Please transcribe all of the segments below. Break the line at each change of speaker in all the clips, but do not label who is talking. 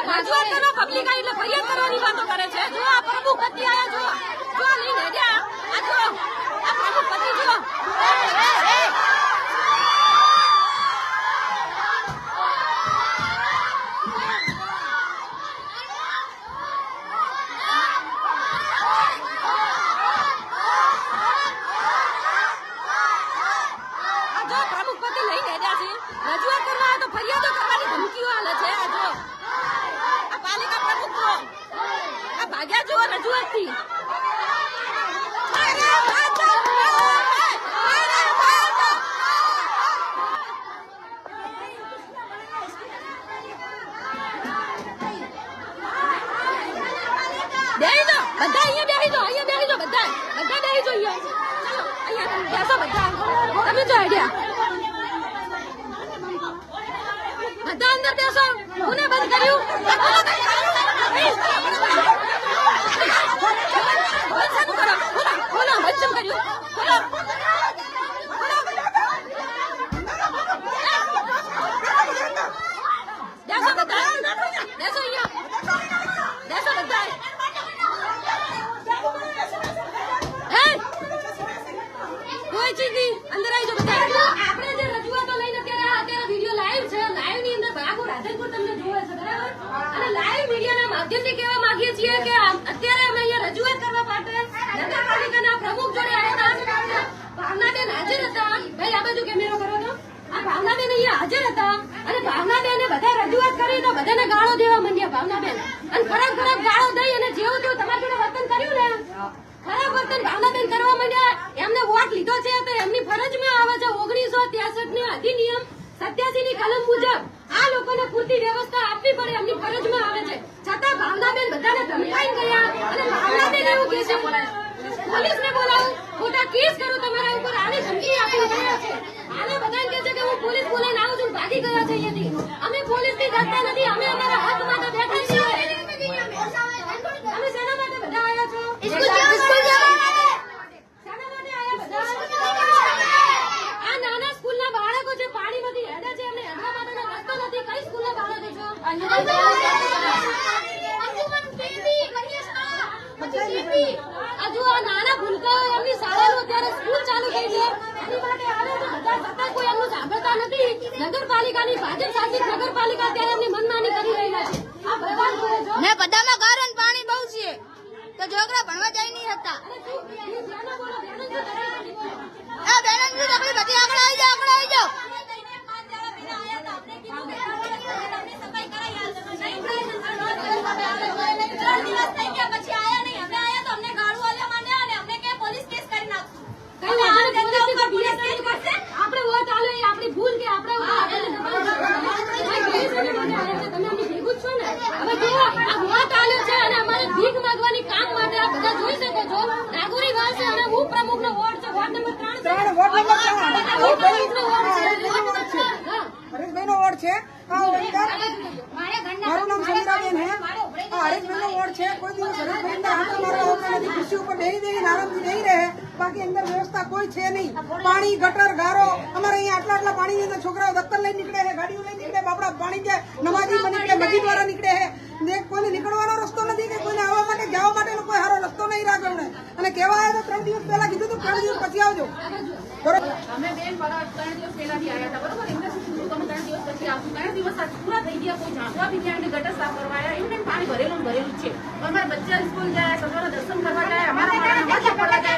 રજૂઆત કરો પબ્લિક એટલે ફરિયાદ કરવાની વાતો કરે છે. જો આ પ્રમુખ પતિ આયા જો લઈને ગયા આ જો આ પ્રમુખ પતિ જો રજૂઆત કરવા તો ફરિયાદો કરવાની ધમકીઓ આલે છે. આ જો આ પાલિકા પ્રમુખ જો આ ભાગ્યા જો રજૂઆત થી બેહી દો બધા અહીંયા બેહી દો બધા બેહી દો અહીંયા ચલો અહીંયા બેસો બધા તમે જો આઈડિયા બધા અંદર બેસો. કોને બંધ કર્યું? ખોલો વચન કર્યું ખોલો બેસો બધા બેસો અહીંયા બેસો બધા કોઈ ચીજ નહીં અંદર આવી જાઓ બધા. આપણે જે રજૂઆતો લઈને અત્યારે વિડીયો લાઈવ છે. લાઈવ ની અંદર બાગુ રાધનપુર તમને જોવે છે બરાબર. અને લાઈવ મીડિયાના માધ્યમથી કહેવા માંગીએ છીએ કે અત્યારે અમે અહીંયા રજૂઆત કરવા માટે નગરપાલિકાના પ્રમુખ જોડે આવ્યા હતા. ભાવનાબેન હાજર હતા. ભાઈ આ બાજુ કેમેરો કરો તો. આ ભાવનાબેન અહીંયા હાજર હતા અને ભાવનાબેને બધા રજૂઆત કરી તો બધાને ગાળો દેવા માંડ્યા ભાવનાબેન. અને ખરાબ ગાળો દઈ અને જેવું તેવું તમારી જોડે વર્તન કર્યું ને ખરાબ વર્તન ભાવનાબેન કરવા માંડ્યા. એમને વોટ લીધો છે તો એમની ફરજમાં આવે છે 1963 ની અધિનિયમ 87 ની કલમ મુજબ આ લોકોને પૂરતી વ્યવસ્થા આપવી પડે એમની ફરજમાં આવે છે. છતાં ભાવનાબેન બધાને ધમકાઈ ગયા અને ભાવનાબેન એવું કહે છે પોલીસને બોલાવો ખોટા કેસ કરું તમારા ઉપર આવી ધમકી આપી રહ્યા છે. આને બધાને કહે છે કે હું પોલીસ બોલાઈને આવું છું ભાગી ગયા છે અહીંયાથી. અમે પોલીસથી ડરતા નથી. અમે અમારા હક માટે બેઠા છીએ. અમે શેના માટે બધા આવ્યા છો? આ નાના સ્કૂલના બાળકો જે પાણીમાંથી હેડે છે એમને હેડવા માટેનો રસ્તો નથી. કઈ સ્કૂલના બાળકો છો? હજુ આ નાના ભૂલકાઓ એમની શાળાનું અત્યારે સ્કૂલ ચાલુ થઈ છે એની માટે આવે તો બધા છતાં કોઈ એમનું સાંભળતા નથી. નગરપાલિકાની ભાજપ શાસિત નગરપાલિકા અત્યારે એમની મનમાની કરી રહ્યા છે. આ બરબાદ કરે છો
ને બધામાં કારણ પાણી બહુ છે તો છોકરા ભણવા જાય નહીં હતા. આ બેનન ની તકલીફ બધી આગળ આવી જાઓ
આપણે વોટ આલે આપણી ભૂલ કે આપણે તમે ભેગું છો ને. હવે જુઓ આ વોટ આલ્યો છે અને અમારે ભીખ માંગવાની કામ માટે આ બધા જોઈ શકો છો. નાગોરી વાસ છે અને હું પ્રમુખ નો વોર્ડ છે. વોર્ડ નંબર 3
હરેશભાઈ નો વોર્ડ છે. મારું નામ સમીરાબેન હે. હરેશભાઈ નો વોર્ડ છે. કોઈ દિવસ હરેશભાઈ અંદર હાથ મારવા આવતા નથી. ખુરશી ઉપર બેહી આરામથી બેહી રહે. બાકી અંદર વ્યવસ્થા કોઈ છે નહીં. પાણી ગટર ગારો અમારે અહીંયા આટલા પાણી અંદર છોકરાઓ દત્તર લઈને નીકળે છે, ગાડીઓ લઈને નીકળે, બાપડા પાણી જાય, નમાજી નીકળે, મસ્જિદ વાળા નીકળે છે. કોઈને નીકળવાનો રસ્તો નથી કે કોઈને આવવા માટે જવા માટેનો કોઈ સારો રસ્તો નહીં રાખે. અને કહેવા આવ્યા તો 3 દિવસ પહેલા કીધું હતું 3 દિવસ પછી આવજો. બરોબર
અમે બેન 3 દિવસ પહેલાથી આવ્યા હતા. બરોબર એમને શું કીધું તમે 3 દિવસ પછી આવશું. 3 દિવસ પૂરા થઈ ગયા. કોઈ જાણવા બી ગયા એમને ગટર સાફ કરવા આવ્યા. એમને પાણી ભરેલું છે. અમારા બચ્ચા સ્કૂલ જાય, સવારે દર્શન કરવા જાય, અમારા પડવા જાય.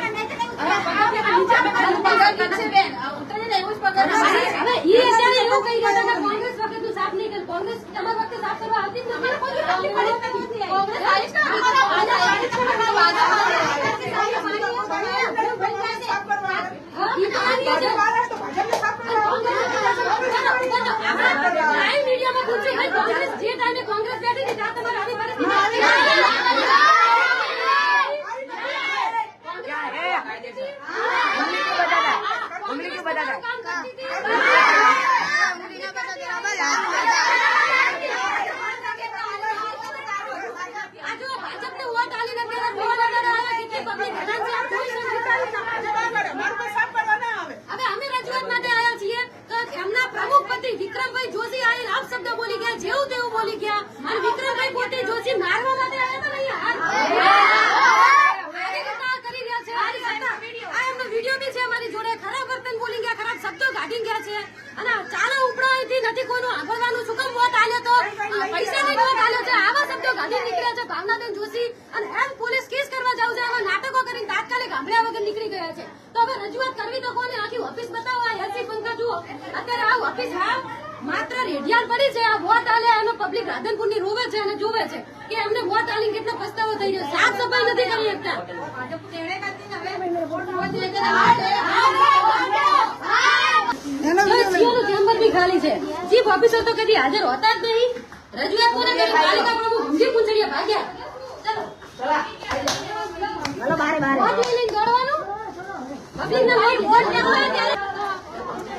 કોંગ્રેસ વખત સાફ નહીં કર્યું. કોંગ્રેસ તમારા વખતે સાફ કરવા આવતી જ નથી. કોંગ્રેસ બેઠી હતી ત્યાં તમારે આવી વિક્રમભાઈ જોશી આવીને આપ શબ્દ બોલી ગયા જેવું તેવું અત્યારે આ ઓફિસ માત્ર રેડિયાલ પડી છે. આ વોટ આલે એનો પબ્લિક રાધનપુર ની રોવે છે અને જોવે છે કે એમને વોટ આલીને કેટલો પસ્તાવો થઈ ગયો. સાફ સફાઈ નથી કરી શકતા. સીઓનું ચેમ્બર બી ખાલી છે. ચીફ ઓફિસર તો કદી હાજર હોતા જ નહીં. રજૂઆત કોને કરી? પાલિકા પ્રમુખ ઊંધી પૂંછડીયા ભાગ્યા. ચલો વોટ લઈને દોડવાનું. પબ્લિકને વોટ દેવો હોય ત્યારે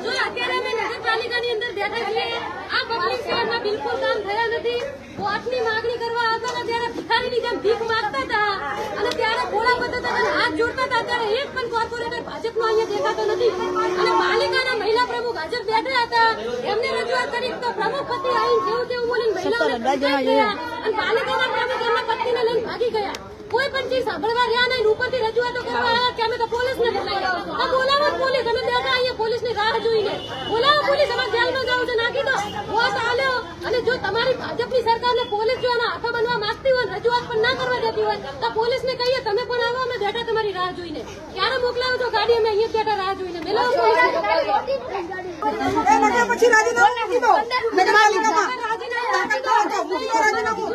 જો અત્યારે અમે નગરપાલિકાની અંદર બેઠા છીએ. આ પબ્લિક શહેરમાં બિલકુલ કામ થયા નથી. વોટની માંગણી કરવા આવતા હતા ત્યારે ભિખારીની જેમ ભીખ માંગતા હતા અને ત્યારે ગોળા બતાતા હતા, હાથ જોડતા હતા. ત્યારે એક પણ કોર્પોરેટર ભાજપનો અહીંયા દેખાતો નથી. અને પાલિકાના મહિલા પ્રમુખ હાજર બેઠા હતા. એમને રજૂઆત કરી તો પ્રમુખ પતિ આવીને જેવું તેવું બોલીને મહિલાઓને ધમકાવી ગયા અને પાલિકાના પ્રમુખ એમના પત્નીને લઈને ભાગી ગયા. કોઈ પણ ચીજ સાંભળવા રહ્યા નહીં. ઉપરથી રજૂઆતો કરવા આવ્યા કે અમે તો પોલીસને બોલાવ્યા. બોલાવો પોલીસ. અમે બેઠા અહીંયા પોલીસની રાહ જોઈને. બોલાવો પોલીસ. અમારે જેલમાં જવું છે. નાખી દો. વોટ આલ્યો અને જો તમારી ભાજપની સરકારને પોલીસ જો એના હાથો બનવા માંગતી હોય, રજૂઆત પણ ના કરવા દેતી હોય તો પોલીસને કહીએ તમે પણ આવો, અમે બેઠા તમારી રાહ જોઈને. ક્યારે મોકલાવો છો ગાડી? અમે અહીંયા બેઠા રાહ જોઈને. મેલાવો
પછી રાજીનામું આપી દો નગરપાલિકામાં.
રાજીનામું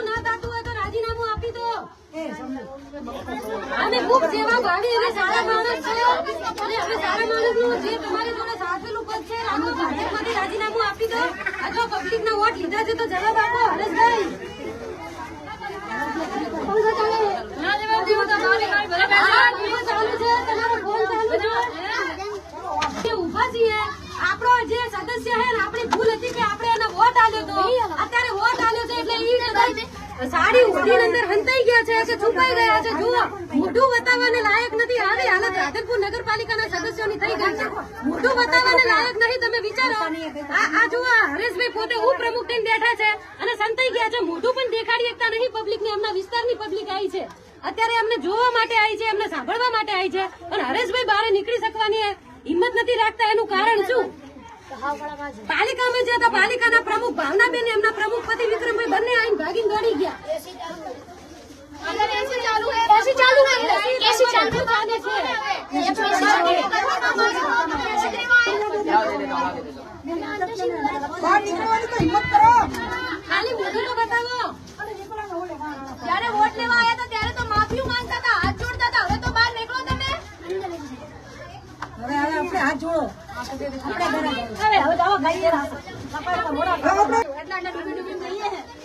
ના થતું હોય તો રાજીનામું આપી દો. અમે ખૂબ સેવા ભાવી અને સારા માણસ છે અને હવે સારા માણસનું જે તમારી જોડે સાચેલું પદ છે આનું ભાજપમાંથી રાજીનામું આપી દો. આ જો પબ્લિકના વોટ લીધા છે તો જવાબ આપો. હરેશભાઈ ના જવાબ દેવો તો ચાલુ છે. તમારો ફોન ચાલુ છે. ઉભા છીએ. આપણો જે સદસ્ય છે ને આપણી ભૂલ હતી કે આપણે એને વોટ આલ્યો તો. અત્યારે વોટ આલ્યો છે એટલે ઈ કદાચ સાડી ઓઢીને અંદર હંતાઈ ગયા છે કે છુપાઈ ગયા છે. જુઓ, મોઢું બતાવવાને લાયક નથી. આવી હાલત રાધનપુર નગરપાલિકાના સદસ્યોની થઈ ગઈ છે. મોઢું બતાવવાને લાયક નહીં. તમે વિચારો. આ જુઓ, હરેશભાઈ પોતે ઉપપ્રમુખ થઈને બેઠા છે અને સંતાઈ ગયા છે. મોઢું પણ દેખાડી શકતા નહીં પબ્લિકને. એમના વિસ્તારની પબ્લિક આવી છે. અત્યારે એમને જોવા માટે આવી છે, એમને સાંભળવા માટે આવી છે. અને હરેશભાઈ બહાર નીકળી શકવાની હિંમત નથી રાખતા. એનું કારણ શું? પાલિકામાં જે હતા પાલિકાના પ્રમુખ ભાવનાબેન, એમના પ્રમુખ પતિ વિક્રમભાઈ બંને આવીને ભાગીને દોડી ગયા.
બહાર નીકળવાની તો હિંમત કરો.
ખાલી મોઢું તો બતાવો.
જયારે વોટ લેવા આવ્યા હતા ત્યારે તો માફી માંગતા હતા, હાથ જોડતા હતા. હવે તો બહાર નીકળો તમે.
હવે આપણે હાથ જોડો.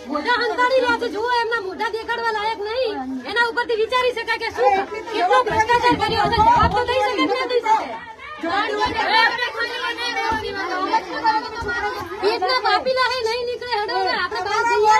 મોઢા હંતાડી રહ્યા છે. જુઓ, એમના મોઢા દેખાડવા લાયક નહીં. એના ઉપરથી વિચારી શકાય કે શું કેટલો ભ્રષ્ટાચાર કર્યો હશે. જવાબ તો થઈ શકે કે ના થઈ શકે? પેટના પાપીલા હે નહીં નીકળે. હેડો આપણે બહાર જઈએ.